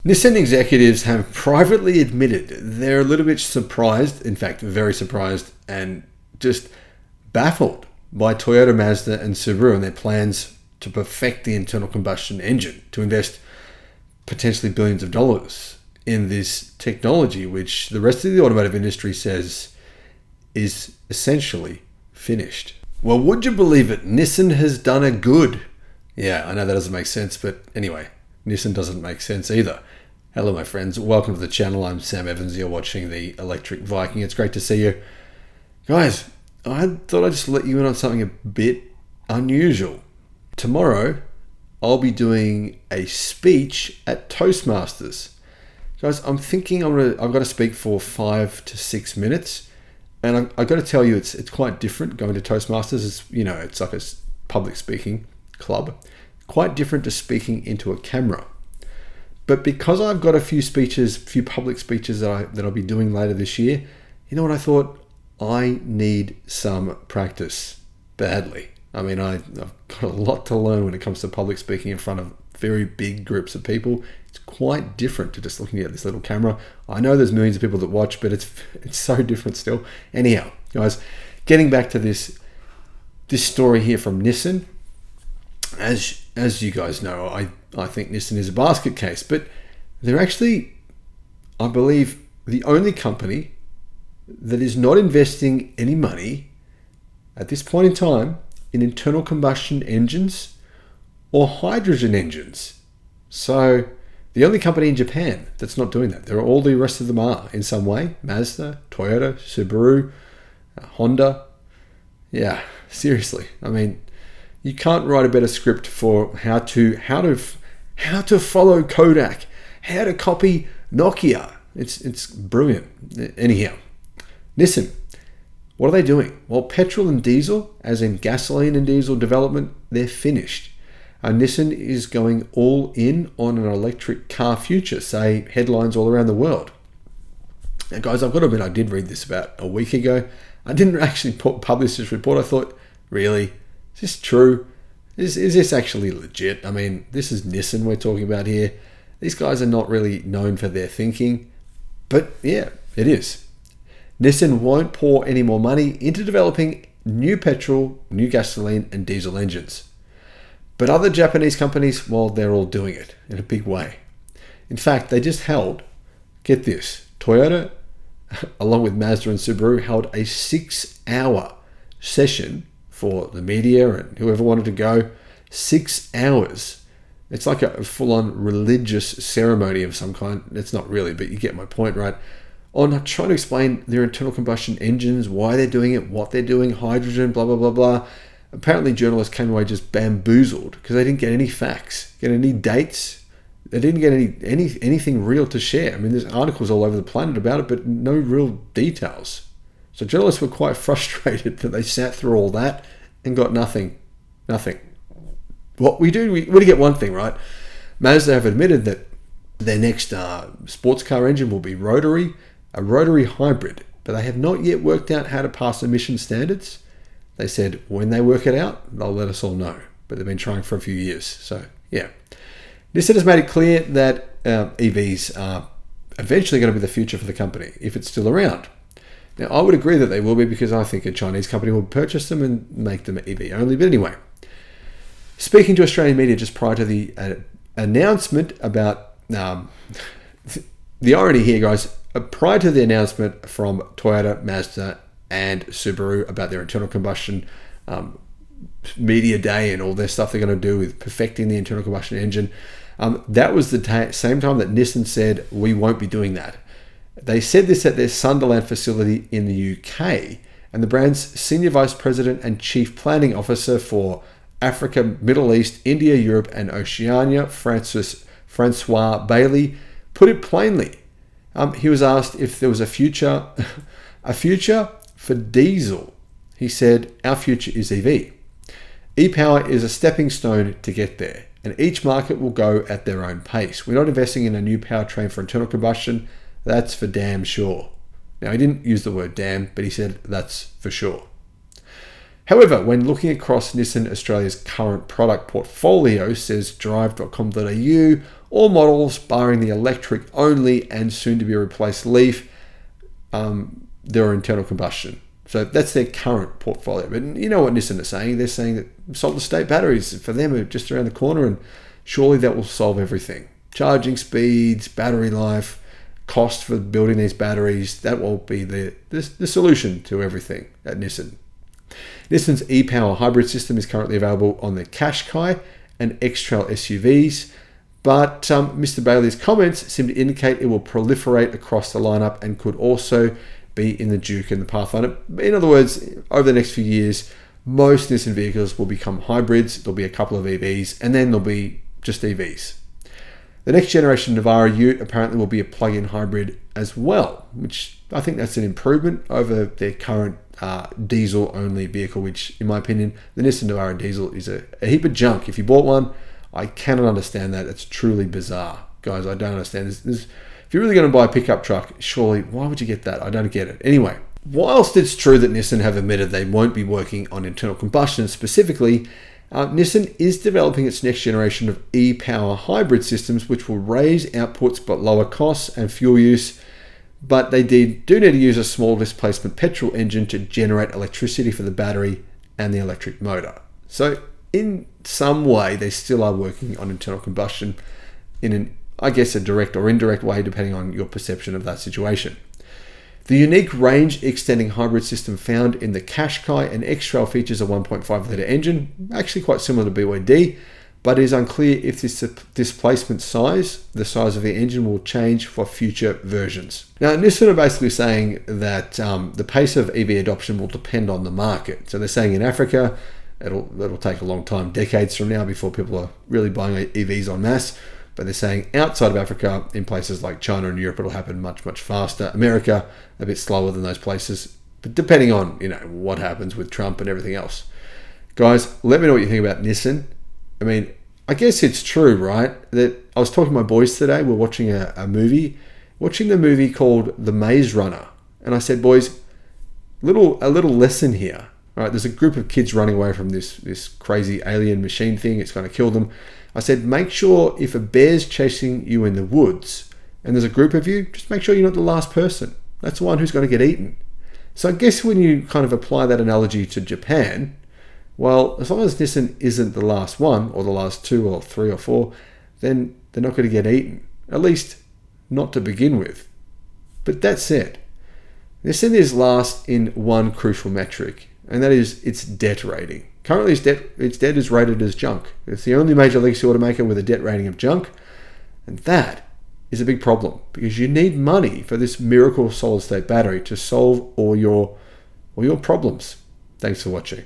Nissan executives have privately admitted they're a little bit surprised, in fact, very surprised and just baffled by Toyota, Mazda, and Subaru and their plans to perfect the internal combustion engine, to invest potentially billions of dollars in this technology, which the rest of the automotive industry says is essentially finished. Well, would you believe it? Nissan has done a good. Yeah, I know that doesn't make sense, but anyway, Nissan doesn't make sense either. Hello, my friends. Welcome to the channel. I'm Sam Evans. You're watching the Electric Viking. It's great to see you. Guys, I thought I'd just let you in on something a bit unusual. Tomorrow, I'll be doing a speech at Toastmasters. Guys, I'm thinking I've got to speak for 5 to 6 minutes. And I've got to tell you, it's quite different going to Toastmasters. It's like a public speaking club. Quite different to speaking into a camera. But because I've got a few public speeches that I'll be doing later this year, you know what I thought? I need some practice badly. I mean, I've got a lot to learn when it comes to public speaking in front of very big groups of people. It's quite different to just looking at this little camera. I know there's millions of people that watch, but it's so different still. Anyhow, guys, getting back to this story here from Nissan. As you guys know, I think Nissan is a basket case, but they're actually, I believe, the only company that is not investing any money at this point in time in internal combustion engines or hydrogen engines. So the only company in Japan that's not doing that. All the rest of them are in some way. Mazda, Toyota, Subaru, Honda. Yeah, seriously. I mean, you can't write a better script for how to follow Kodak, how to copy Nokia. It's brilliant. Anyhow, Nissan, what are they doing? Well, petrol and diesel, as in gasoline and diesel development, they're finished. Nissan is going all in on an electric car future, say headlines all around the world. Now, guys, I've got to admit, I did read this about a week ago. I didn't actually publish this report. I thought, really? Is this true? Is this actually legit? I mean, this is Nissan we're talking about here. These guys are not really known for their thinking, but yeah, it is. Nissan won't pour any more money into developing new petrol, new gasoline, and diesel engines. But other Japanese companies, well, they're all doing it in a big way. In fact, they just held, get this, Toyota, along with Mazda and Subaru, held a 6-hour session for the media and whoever wanted to go. 6 hours. It's like a full-on religious ceremony of some kind. It's not really, but you get my point, right? On trying to explain their internal combustion engines, why they're doing it, what they're doing, hydrogen, blah, blah, blah, blah. Apparently, journalists came away just bamboozled because they didn't get any facts, get any dates. They didn't get anything real to share. I mean, there's articles all over the planet about it, but no real details. So journalists were quite frustrated that they sat through all that and got nothing. What we get one thing, right? Mazda have admitted that their next sports car engine will be a rotary hybrid, but they have not yet worked out how to pass emission standards. They said when they work it out, they'll let us all know. But they've been trying for a few years. So, yeah. Nissan has made it clear that EVs are eventually going to be the future for the company, if it's still around. Now, I would agree that they will be because I think a Chinese company will purchase them and make them EV only. But anyway, speaking to Australian media just prior to the announcement about the irony here, guys, prior to the announcement from Toyota, Mazda, and Subaru about their internal combustion media day and all their stuff they're going to do with perfecting the internal combustion engine, that was the same time that Nissan said, we won't be doing that. They said this at their Sunderland facility in the UK, and the brand's Senior Vice President and Chief Planning Officer for Africa, Middle East, India, Europe, and Oceania, Francois Bailey, put it plainly. He was asked if there was a future for diesel. He said, our future is EV. E-Power is a stepping stone to get there, and each market will go at their own pace. We're not investing in a new powertrain for internal combustion. That's for damn sure. Now, he didn't use the word damn, but he said that's for sure. However, when looking across Nissan Australia's current product portfolio, says drive.com.au, all models, barring the electric only and soon to be replaced Leaf, they're internal combustion. So that's their current portfolio. But you know what Nissan are saying? They're saying that solid state batteries for them are just around the corner, and surely that will solve everything. Charging speeds, battery life, cost for building these batteries, that will be the solution to everything at Nissan. Nissan's e-Power hybrid system is currently available on the Qashqai and X-Trail SUVs, but Mr. Bailey's comments seem to indicate it will proliferate across the lineup and could also be in the Duke and the Pathfinder. In other words, over the next few years, most Nissan vehicles will become hybrids. There'll be a couple of EVs, and then there'll be just EVs. The next generation Navara Ute apparently will be a plug-in hybrid as well, which I think that's an improvement over their current diesel-only vehicle, which, in my opinion, the Nissan Navara diesel is a heap of junk. If you bought one, I cannot understand that. It's truly bizarre. Guys, I don't understand this. If you're really going to buy a pickup truck, surely, why would you get that? I don't get it. Anyway, whilst it's true that Nissan have admitted they won't be working on internal combustion specifically, Nissan is developing its next generation of e-Power hybrid systems, which will raise outputs but lower costs and fuel use. But they do need to use a small displacement petrol engine to generate electricity for the battery and the electric motor. So in some way, they still are working on internal combustion in an, I guess, a direct or indirect way, depending on your perception of that situation. The unique range-extending hybrid system found in the Qashqai and X-Trail features a 1.5-litre engine, actually quite similar to BYD, but it is unclear if this displacement size, the size of the engine, will change for future versions. Now, Nissan are basically saying that the pace of EV adoption will depend on the market. So they're saying in Africa, it'll take a long time, decades from now, before people are really buying EVs en masse. But they're saying outside of Africa, in places like China and Europe, it'll happen much, much faster. America, a bit slower than those places, but depending on what happens with Trump and everything else. Guys, let me know what you think about Nissan. I mean, I guess it's true, right? That I was talking to my boys today. We're watching a movie, the movie called The Maze Runner, and I said, boys, a little lesson here. All right, there's a group of kids running away from this crazy alien machine thing. It's going to kill them. I said, make sure if a bear's chasing you in the woods and there's a group of you, just make sure you're not the last person. That's the one who's going to get eaten. So I guess when you kind of apply that analogy to Japan, well, as long as Nissan isn't the last one or the last 2 or 3 or 4, then they're not going to get eaten. At least not to begin with. But that said, Nissan is last in one crucial metric, and that is its debt rating. Currently, its debt is rated as junk. It's the only major legacy automaker with a debt rating of junk, and that is a big problem because you need money for this miracle solid-state battery to solve all your problems. Thanks for watching.